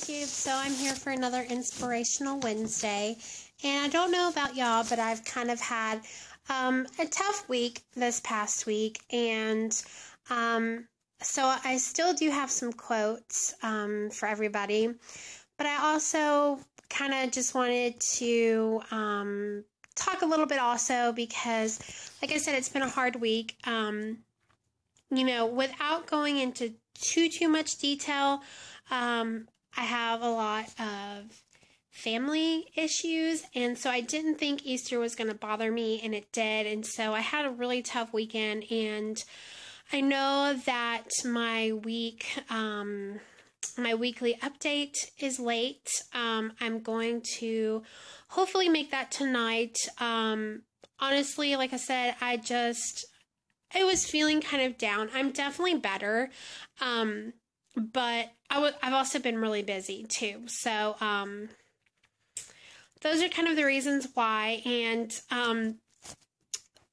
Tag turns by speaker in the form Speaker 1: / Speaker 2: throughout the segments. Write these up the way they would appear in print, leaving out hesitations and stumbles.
Speaker 1: YouTube. So I'm here for another Inspirational Wednesday, and I don't know about y'all, but I've kind of had a tough week this past week, and so I still do have some quotes for everybody, but I also kind of just wanted to talk a little bit also because, like I said, it's been a hard week. Without going into too much detail, I have a lot of family issues, and so I didn't think Easter was going to bother me, and it did, and so I had a really tough weekend, and I know that my weekly update is late. I'm going to hopefully make that tonight. Honestly, like I said, I was feeling kind of down. I'm definitely better, but I've also been really busy too. So those are kind of the reasons why. And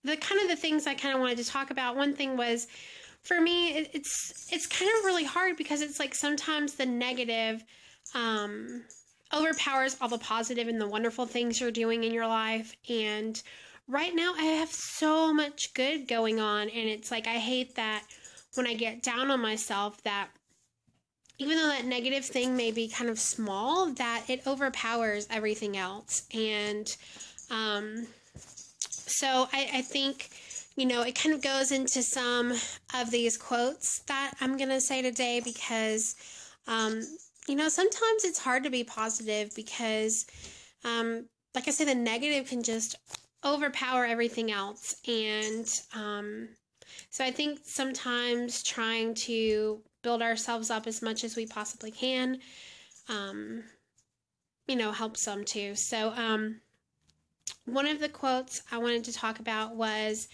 Speaker 1: the things I kind of wanted to talk about. One thing was, for me, it's kind of really hard because it's like sometimes the negative overpowers all the positive and the wonderful things you're doing in your life. And right now I have so much good going on, and it's like I hate that when I get down on myself, that even though that negative thing may be kind of small, that it overpowers everything else. And so I think, it kind of goes into some of these quotes that I'm going to say today because, sometimes it's hard to be positive because, like I said, the negative can just overpower everything else. And so I think sometimes trying to build ourselves up as much as we possibly can, helps some too. So one of the quotes I wanted to talk about was,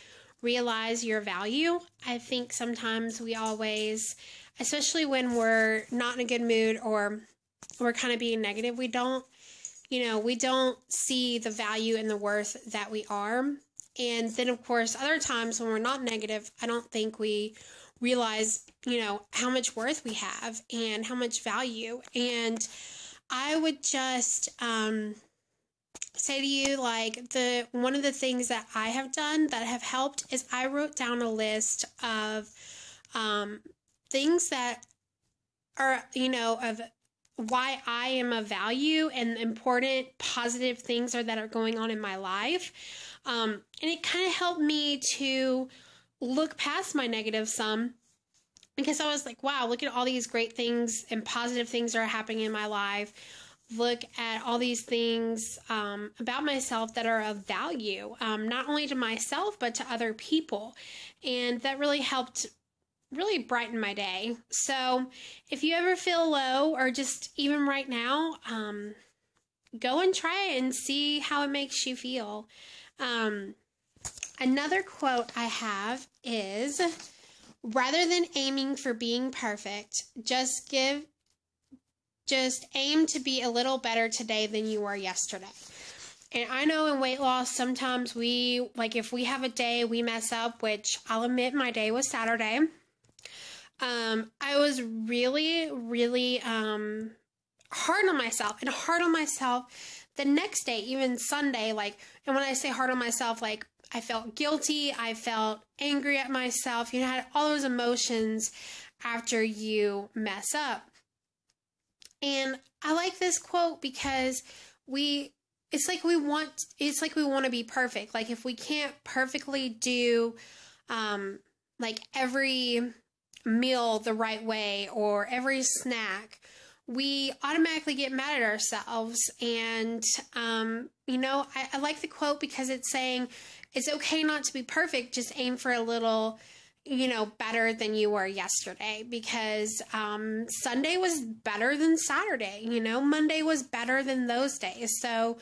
Speaker 1: realize your value. I think sometimes we always, especially when we're not in a good mood or we're kind of being negative, we don't see the value and the worth that we are. And then, of course, other times when we're not negative, I don't think we realize, how much worth we have and how much value. And I would just say to you, one of the things that I have done that have helped is I wrote down a list of things that are, of why I am of value and important positive things that are going on in my life. And it kind of helped me to look past my negative some, because I was like, wow, look at all these great things and positive things that are happening in my life. Look at all these things about myself that are of value, not only to myself, but to other people. And that really helped really brighten my day. So if you ever feel low, or just even right now, go and try it and see how it makes you feel. Another quote I have is, rather than aiming for being perfect, just aim to be a little better today than you were yesterday. And I know in weight loss, sometimes if we have a day we mess up, which I'll admit my day was Saturday. I was really, really hard on myself the next day, even Sunday. And when I say hard on myself, I felt guilty. I felt angry at myself. I had all those emotions after you mess up. And I like this quote because it's like we want to be perfect. Like if we can't perfectly do, every meal the right way or every snack, we automatically get mad at ourselves. And, I like the quote because it's saying it's okay not to be perfect. Just aim for a little, better than you were yesterday, because Sunday was better than Saturday, Monday was better than those days. So,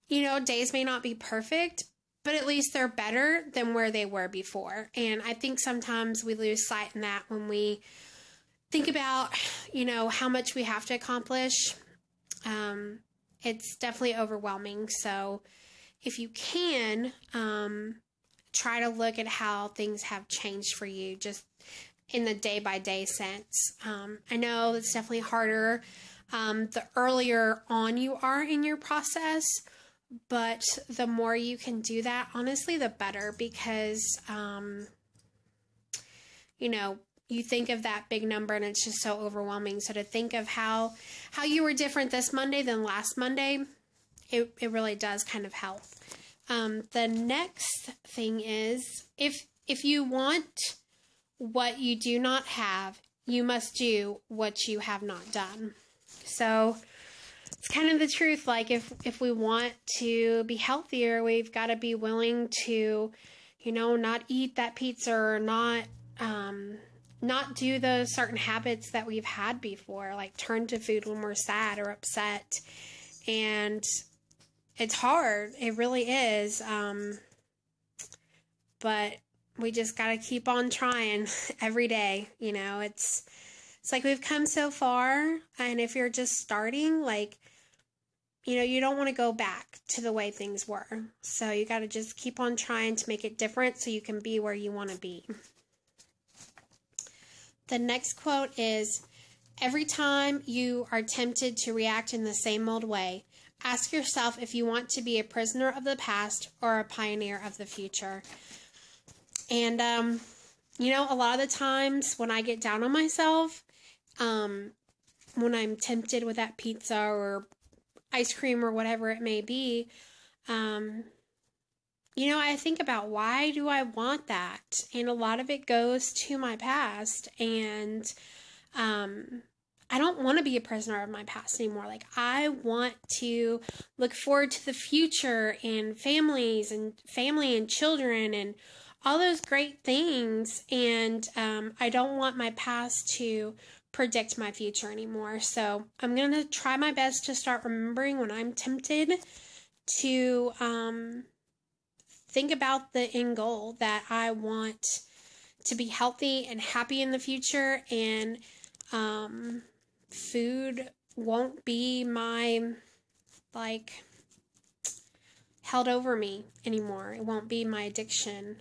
Speaker 1: days may not be perfect, but at least they're better than where they were before. And I think sometimes we lose sight in that when we think about, how much we have to accomplish. It's definitely overwhelming. So if you can, try to look at how things have changed for you just in the day-by-day sense. I know it's definitely harder the earlier on you are in your process, but the more you can do that, honestly, the better, because, you think of that big number and it's just so overwhelming. So to think of how you were different this Monday than last Monday, it really does kind of help. The next thing is, if you want what you do not have, you must do what you have not done. So it's kind of the truth. Like if we want to be healthier, we've got to be willing to, not eat that pizza, or not do those certain habits that we've had before, like turn to food when we're sad or upset. And it's hard. It really is. But we just got to keep on trying every day. It's like we've come so far. And if you're just starting, you don't want to go back to the way things were. So you got to just keep on trying to make it different so you can be where you want to be. The next quote is, every time you are tempted to react in the same old way, ask yourself if you want to be a prisoner of the past or a pioneer of the future. And, a lot of the times when I get down on myself, when I'm tempted with that pizza or ice cream or whatever it may be, I think about, why do I want that? And a lot of it goes to my past. And I don't want to be a prisoner of my past anymore. I want to look forward to the future and family and children and all those great things. And I don't want my past to predict my future anymore. So I'm going to try my best to start remembering when I'm tempted to think about the end goal, that I want to be healthy and happy in the future, and food won't be my, held over me anymore. It won't be my addiction.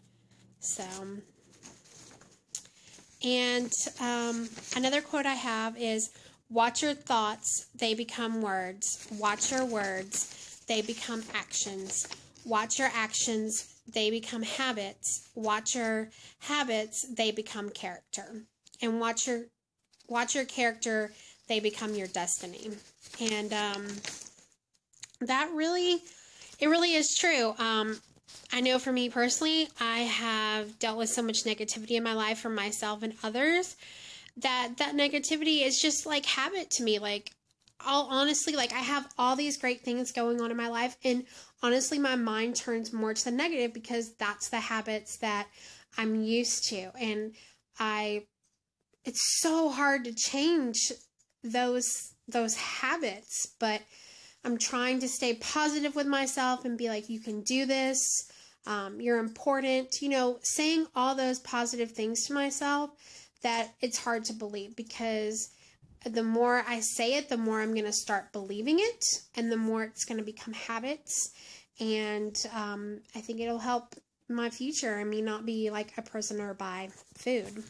Speaker 1: So, and another quote I have is, watch your thoughts, they become words. Watch your words, they become actions. Watch your actions, they become habits. Watch your habits, they become character. And watch your character, they become your destiny. And it really is true. I know for me personally, I have dealt with so much negativity in my life from myself and others that negativity is just like habit to me. Honestly, I have all these great things going on in my life, and honestly, my mind turns more to the negative because that's the habits that I'm used to. And it's so hard to change those habits, but I'm trying to stay positive with myself and be like, you can do this. You're important, saying all those positive things to myself, that it's hard to believe, because the more I say it, the more I'm going to start believing it, and the more it's going to become habits. And I think it'll help my future and me not be like a prisoner by food.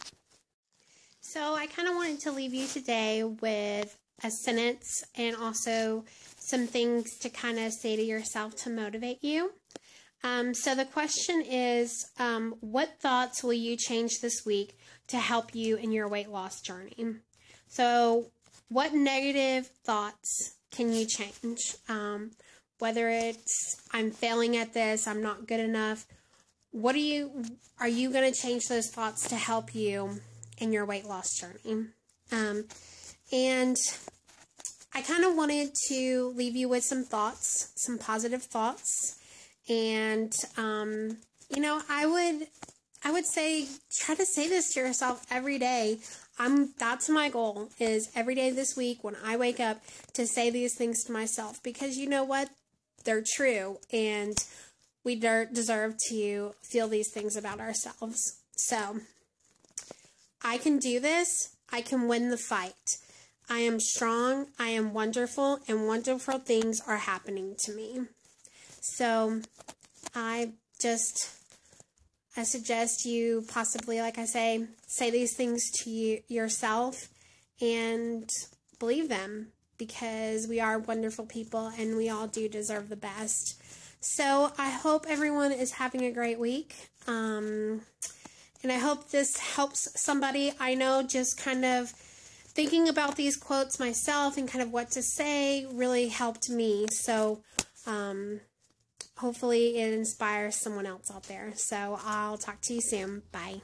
Speaker 1: So I kind of wanted to leave you today with a sentence and also some things to kind of say to yourself to motivate you. So the question is, what thoughts will you change this week to help you in your weight loss journey? So what negative thoughts can you change? Whether it's, I'm failing at this, I'm not good enough. Are you going to change those thoughts to help you in your weight loss journey? And I kind of wanted to leave you with some thoughts, some positive thoughts. And, I would say, try to say this to yourself every day. That's my goal, is every day this week when I wake up to say these things to myself, because you know what? They're true, and we deserve to feel these things about ourselves. So, I can do this. I can win the fight. I am strong. I am wonderful, and wonderful things are happening to me. So, I suggest you possibly, like I say these things to yourself and believe them. because we are wonderful people and we all do deserve the best. So I hope everyone is having a great week. And I hope this helps somebody. I know just kind of thinking about these quotes myself and kind of what to say really helped me. So hopefully it inspires someone else out there. So I'll talk to you soon. Bye.